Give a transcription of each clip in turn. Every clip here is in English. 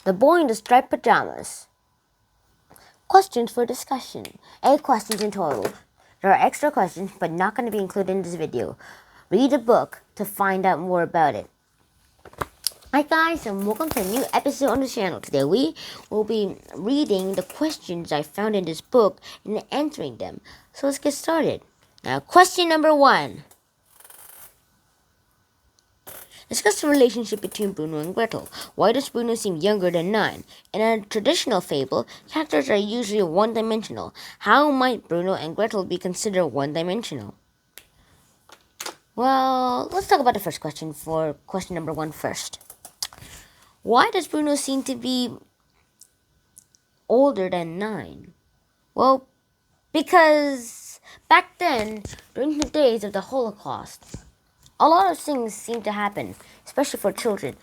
The boy in the striped pajamas. Questions for discussion. 8 questions in total. There are extra questions, but not going to be included in this video. Read the book to find out more about it. Hi guys, and welcome to a new episode on the channel. Today we will be reading the questions I found in this book and answering them. So let's get started. Now, question number 1. Discuss the relationship between Bruno and Gretel. Why does Bruno seem younger than 9? In a traditional fable, characters are usually one-dimensional. How might Bruno and Gretel be considered one-dimensional? Well, let's talk about the first question for question number 1 first. Why does Bruno seem to be older than 9? Well, because back then, during the days of the Holocaust, a lot of things seem to happen, especially for children.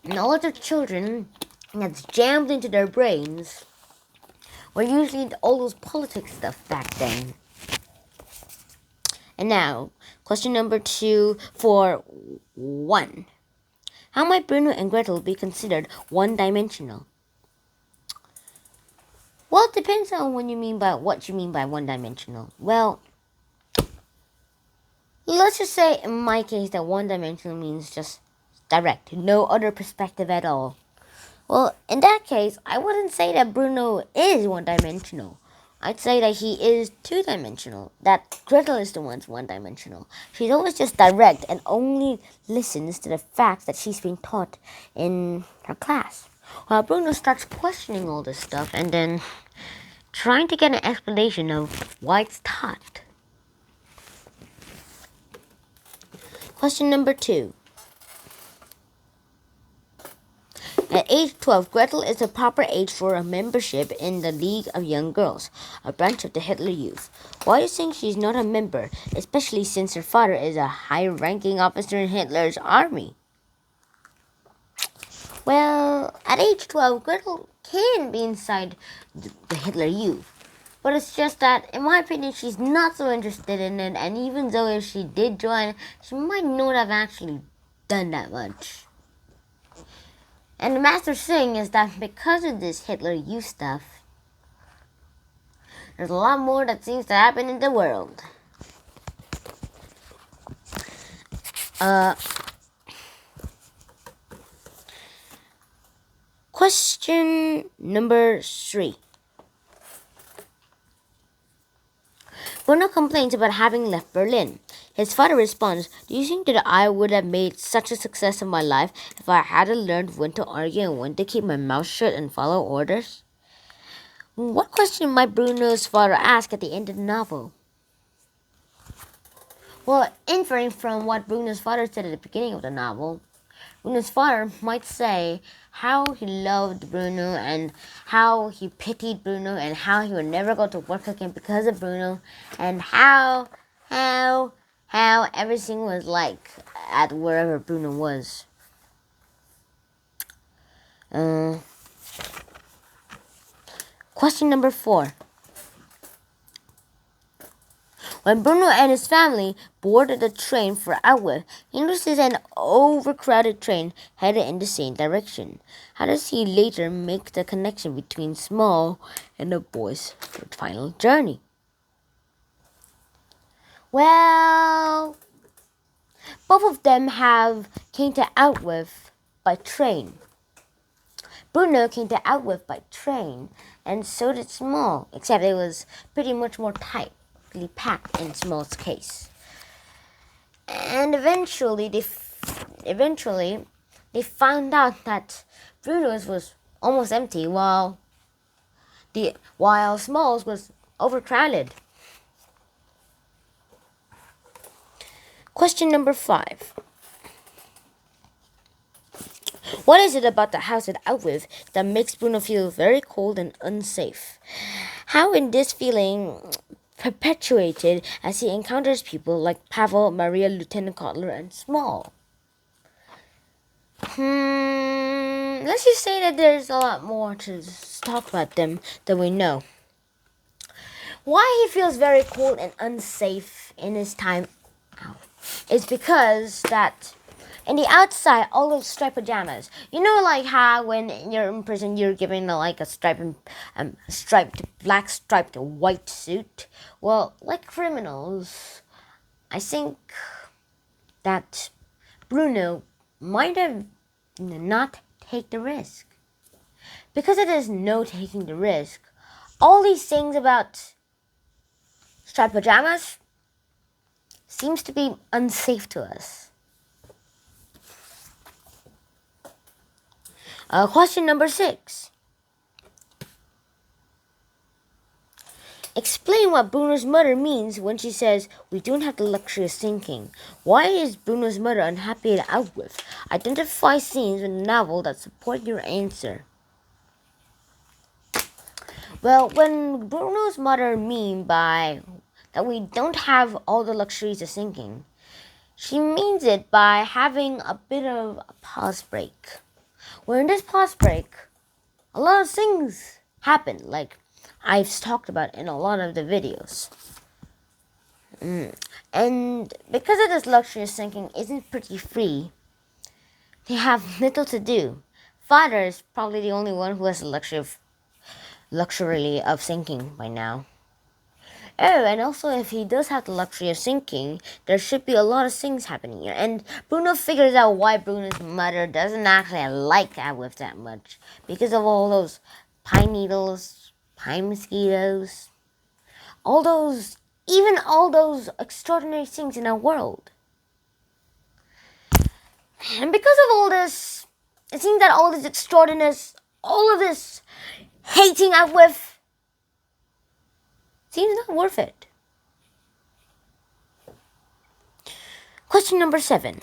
And all of the children that's jammed into their brains were usually all those politics stuff back then. And now, question number 2 for 1. How might Bruno and Gretel be considered one-dimensional? Well, it depends on what you mean by one-dimensional. Well, let's just say in my case that one-dimensional means just direct, no other perspective at all. Well, in that case, I wouldn't say that Bruno is one-dimensional. I'd say that he is two-dimensional, that Gretel is the one one-dimensional. She's always just direct and only listens to the facts that she's being taught in her class. While Bruno starts questioning all this stuff and then trying to get an explanation of why it's taught. Question number 2. At age 12, Gretel is the proper age for a membership in the League of Young Girls, a branch of the Hitler Youth. Why do you think she's not a member, especially since her father is a high-ranking officer in Hitler's army? Well, at age 12, Gretel can be inside the Hitler Youth. But it's just that, in my opinion, she's not so interested in it, and even though if she did join, she might not have actually done that much. And the master thing is that because of this Hitler Youth stuff, there's a lot more that seems to happen in the world. Question number 3. Bruno complains about having left Berlin. His father responds, "Do you think that I would have made such a success of my life if I hadn't learned when to argue and when to keep my mouth shut and follow orders?" What question might Bruno's father ask at the end of the novel? Well, inferring from what Bruno's father said at the beginning of the novel, Bruno's father might say how he loved Bruno and how he pitied Bruno and how he would never go to work again because of Bruno and how everything was like at wherever Bruno was. Question number 4. When Bruno and his family boarded the train for Outwith, he notices an overcrowded train headed in the same direction. How does he later make the connection between Small and the boys' final journey? Well, both of them came to Outwith by train. Bruno came to Outwith by train, and so did Small, except it was pretty much more tightly packed in Small's case. And eventually they found out that Bruno's was almost empty while Small's was overcrowded. Question number 5. What is it about the house at Outwith that makes Bruno feel very cold and unsafe? How is this feeling perpetuated as he encounters people like Pavel, Maria, Lieutenant Kotler, and Small? Let's just say that there's a lot more to talk about them than we know. Why he feels very cold and unsafe in his time out is because that And the outside, all those striped pajamas. You know, like how when you're in prison, you're given like a black striped white suit. Well, like criminals, I think that Bruno might have not take the risk. Because it is no taking the risk, all these things about striped pajamas seems to be unsafe to us. Question number 6. Explain what Bruno's mother means when she says, "We don't have the luxury of thinking." Why is Bruno's mother unhappy to out with? Identify scenes in the novel that support your answer. Well, when Bruno's mother mean by that we don't have all the luxuries of thinking, she means it by having a bit of a pause break. Where in this pause break, a lot of things happen, like I've talked about in a lot of the videos. And because of this luxury of thinking isn't pretty free, they have little to do. Father is probably the only one who has the luxury of thinking by now. Oh, and also if he does have the luxury of thinking, there should be a lot of things happening here. And Bruno figures out why Bruno's mother doesn't actually like Awif that much. Because of all those pine needles, pine mosquitoes, all those extraordinary things in our world. And because of all this, it seems that all this extraordinary, all of this hating Awif seems not worth it. Question number 7.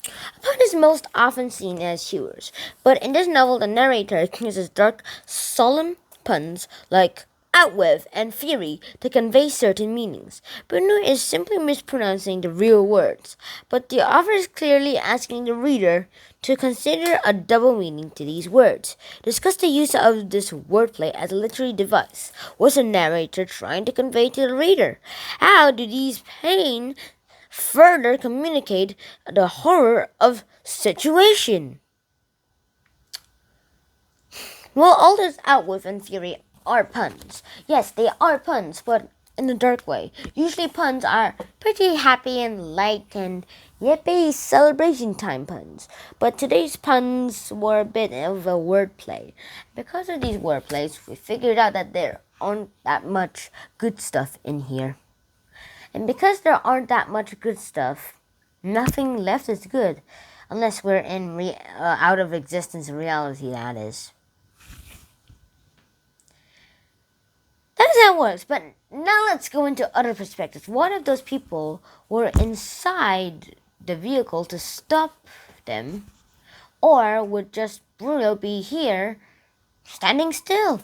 A pun is most often seen as humorous, but in this novel the narrator uses dark, solemn puns like out with and fury to convey certain meanings. Bruno is simply mispronouncing the real words, but the author is clearly asking the reader to consider a double meaning to these words. Discuss the use of this wordplay as a literary device. What's the narrator trying to convey to the reader? How do these pain further communicate the horror of situation? Well, all this out with and fury are puns. Yes, they are puns, but in a dark way. Usually puns are pretty happy and light and yippee celebration time puns. But today's puns were a bit of a wordplay. Because of these wordplays, we figured out that there aren't that much good stuff in here. And because there aren't that much good stuff, nothing left is good. Unless we're in out of existence reality, that is. That is how it works, but now let's go into other perspectives. What if those people were inside the vehicle to stop them? Or would just Bruno be here, standing still?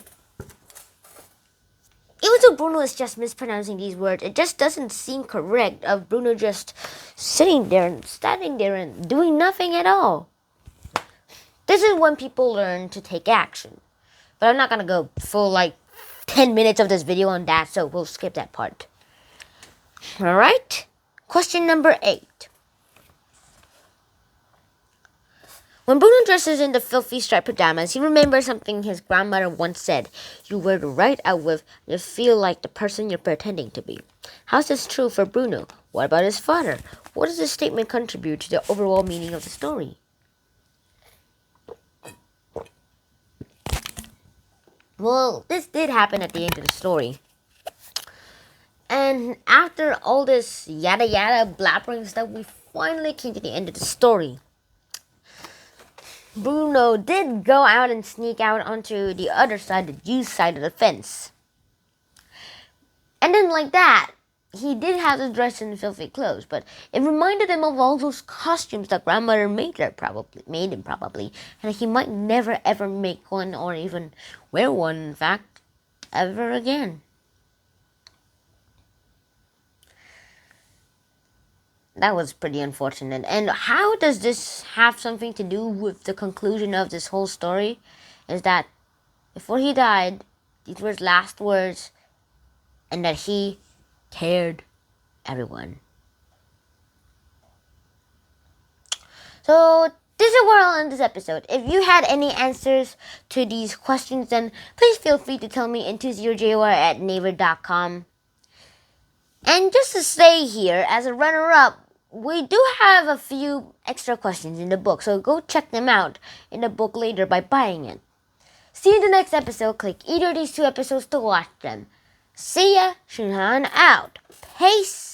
Even though Bruno is just mispronouncing these words, it just doesn't seem correct of Bruno just sitting there and standing there and doing nothing at all. This is when people learn to take action. But I'm not going to go full 10 minutes of this video on that, so we'll skip that part. Alright? Question number 8. When Bruno dresses in the filthy striped pajamas, he remembers something his grandmother once said. You wear the right outfit, you feel like the person you're pretending to be. How's this true for Bruno? What about his father? What does this statement contribute to the overall meaning of the story? Well, this did happen at the end of the story. And after all this yada yada blabbering stuff, we finally came to the end of the story. Bruno did go out and sneak out onto the other side, the Jews' side of the fence. And then like that, he did have to dress in filthy clothes, but it reminded him of all those costumes that grandmother made him probably, and he might never ever make one or even wear one, in fact, ever again. That was pretty unfortunate. And how does this have something to do with the conclusion of this whole story? Is that before he died, these were his last words, and that he cared everyone. So this is where I'll end this episode. If you had any answers to these questions, then please feel free to tell me in 20jor@naver.com. And just to stay here as a runner-up, we do have a few extra questions in the book, so go check them out in the book later by buying it. See you in the next episode. Click either of these 2 episodes to watch them. See ya. Shunhan out. Peace.